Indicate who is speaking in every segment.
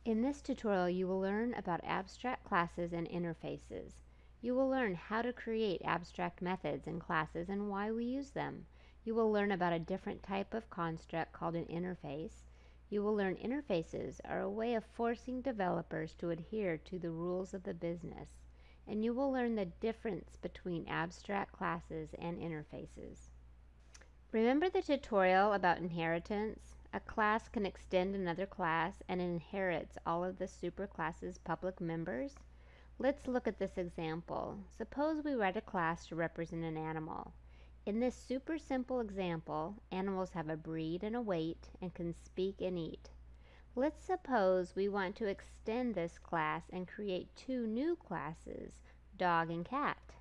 Speaker 1: In this tutorial, you will learn about abstract classes and interfaces. You will learn how to create abstract methods and classes and why we use them. You will learn about a different type of construct called an interface. You will learn interfaces are a way of forcing developers to adhere to the rules of the business. And you will learn the difference between abstract classes and interfaces. Remember the tutorial about inheritance? A class can extend another class and inherits all of the superclass's public members. Let's look at this example. Suppose we write a class to represent an animal. In this super simple example, animals have a breed and a weight and can speak and eat. Let's suppose we want to extend this class and create two new classes, dog and cat.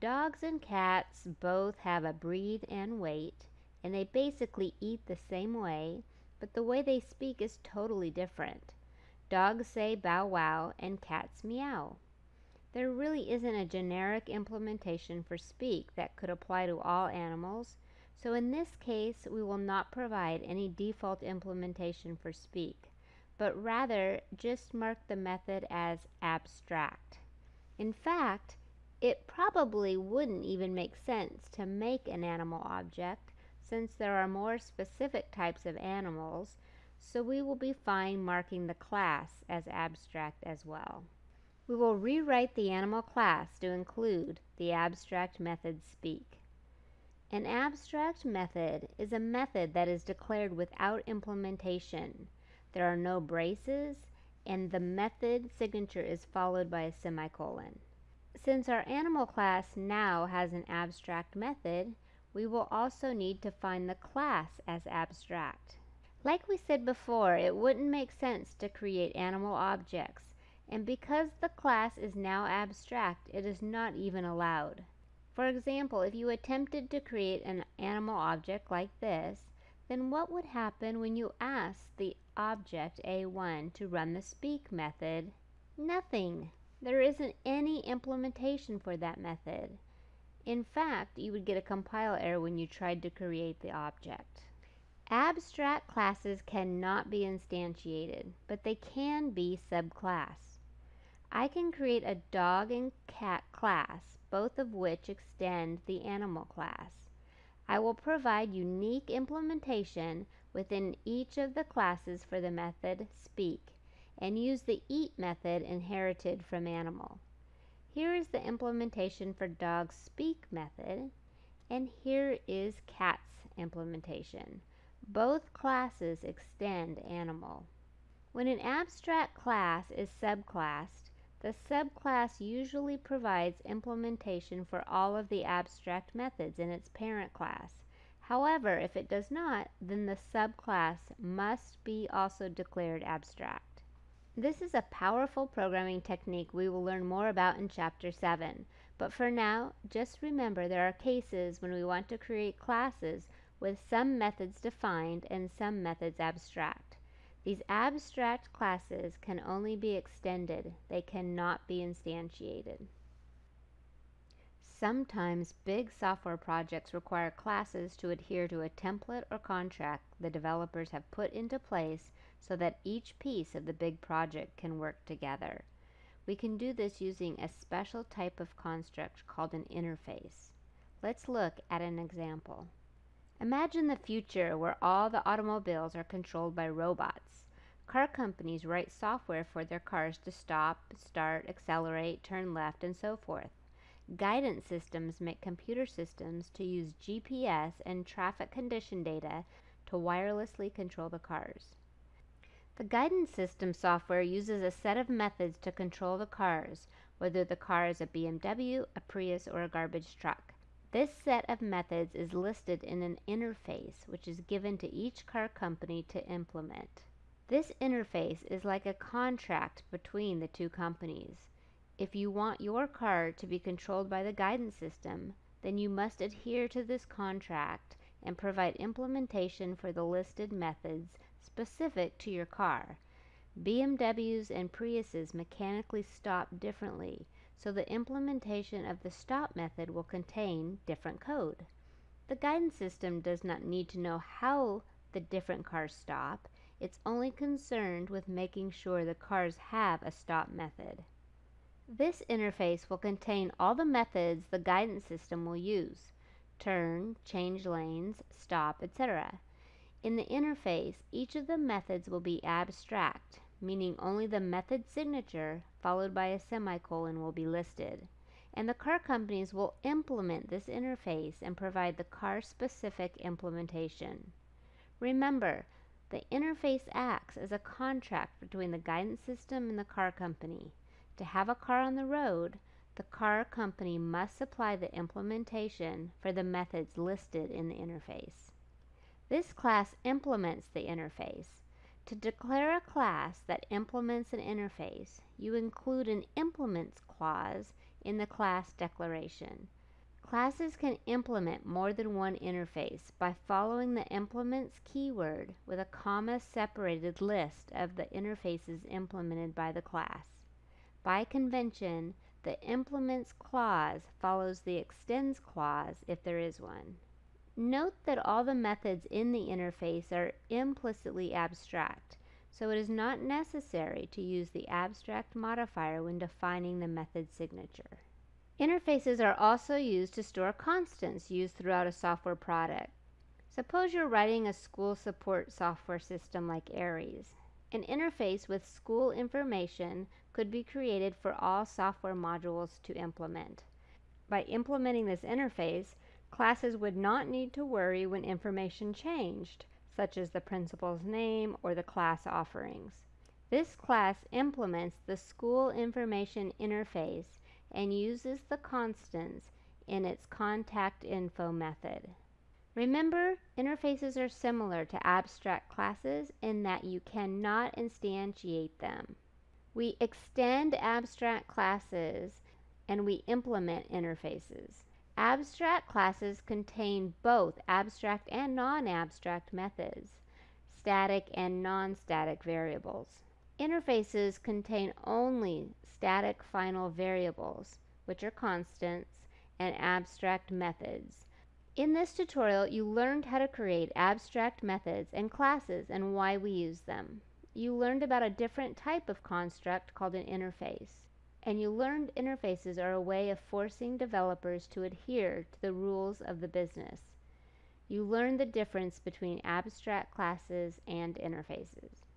Speaker 1: Dogs and cats both have a breed and weight, and they basically eat the same way, but the way they speak is totally different. Dogs say bow wow and cats meow. There really isn't a generic implementation for speak that could apply to all animals, so in this case we will not provide any default implementation for speak, but rather just mark the method as abstract. In fact, it probably wouldn't even make sense to make an animal object since there are more specific types of animals, so we will be fine marking the class as abstract as well. We will rewrite the animal class to include the abstract method speak. An abstract method is a method that is declared without implementation. There are no braces, and the method signature is followed by a semicolon. Since our animal class now has an abstract method, we will also need to find the class as abstract. Like we said before, it wouldn't make sense to create animal objects, and because the class is now abstract, it is not even allowed. For example, if you attempted to create an animal object like this, then what would happen when you asked the object A1 to run the speak method? Nothing. There isn't any implementation for that method. In fact, you would get a compile error when you tried to create the object. Abstract classes cannot be instantiated, but they can be subclass. I can create a dog and cat class, both of which extend the animal class. I will provide unique implementation within each of the classes for the method speak, and use the eat method inherited from animal. Here is the implementation for dog's speak method, and here is cat's implementation. Both classes extend animal. When an abstract class is subclassed, the subclass usually provides implementation for all of the abstract methods in its parent class. However, if it does not, then the subclass must be also declared abstract. This is a powerful programming technique we will learn more about in Chapter 7, but for now, just remember there are cases when we want to create classes with some methods defined and some methods abstract. These abstract classes can only be extended, they cannot be instantiated. Sometimes big software projects require classes to adhere to a template or contract the developers have put into place so that each piece of the big project can work together. We can do this using a special type of construct called an interface. Let's look at an example. Imagine the future where all the automobiles are controlled by robots. Car companies write software for their cars to stop, start, accelerate, turn left, and so forth. Guidance systems make computer systems to use GPS and traffic condition data to wirelessly control the cars. The guidance system software uses a set of methods to control the cars, whether the car is a BMW, a Prius, or a garbage truck. This set of methods is listed in an interface, which is given to each car company to implement. This interface is like a contract between the two companies. If you want your car to be controlled by the guidance system, then you must adhere to this contract and provide implementation for the listed methods specific to your car. BMWs and Priuses mechanically stop differently, so the implementation of the stop method will contain different code. The guidance system does not need to know how the different cars stop. It's only concerned with making sure the cars have a stop method. This interface will contain all the methods the guidance system will use: turn, change lanes, stop, etc. In the interface, each of the methods will be abstract, meaning only the method signature followed by a semicolon will be listed, and the car companies will implement this interface and provide the car-specific implementation. Remember, the interface acts as a contract between the guidance system and the car company. To have a car on the road, the car company must supply the implementation for the methods listed in the interface. This class implements the interface. To declare a class that implements an interface, you include an implements clause in the class declaration. Classes can implement more than one interface by following the implements keyword with a comma-separated list of the interfaces implemented by the class. By convention, the implements clause follows the extends clause if there is one. Note that all the methods in the interface are implicitly abstract, so it is not necessary to use the abstract modifier when defining the method signature. Interfaces are also used to store constants used throughout a software product. Suppose you're writing a school support software system like Aries. An interface with school information could be created for all software modules to implement. By implementing this interface, classes would not need to worry when information changed, such as the principal's name or the class offerings. This class implements the school information interface and uses the constants in its contact info method. Remember, interfaces are similar to abstract classes in that you cannot instantiate them. We extend abstract classes and we implement interfaces. Abstract classes contain both abstract and non-abstract methods, static and non-static variables. Interfaces contain only static final variables, which are constants, and abstract methods. In this tutorial, you learned how to create abstract methods and classes and why we use them. You learned about a different type of construct called an interface. And you learned interfaces are a way of forcing developers to adhere to the rules of the business. You learned the difference between abstract classes and interfaces.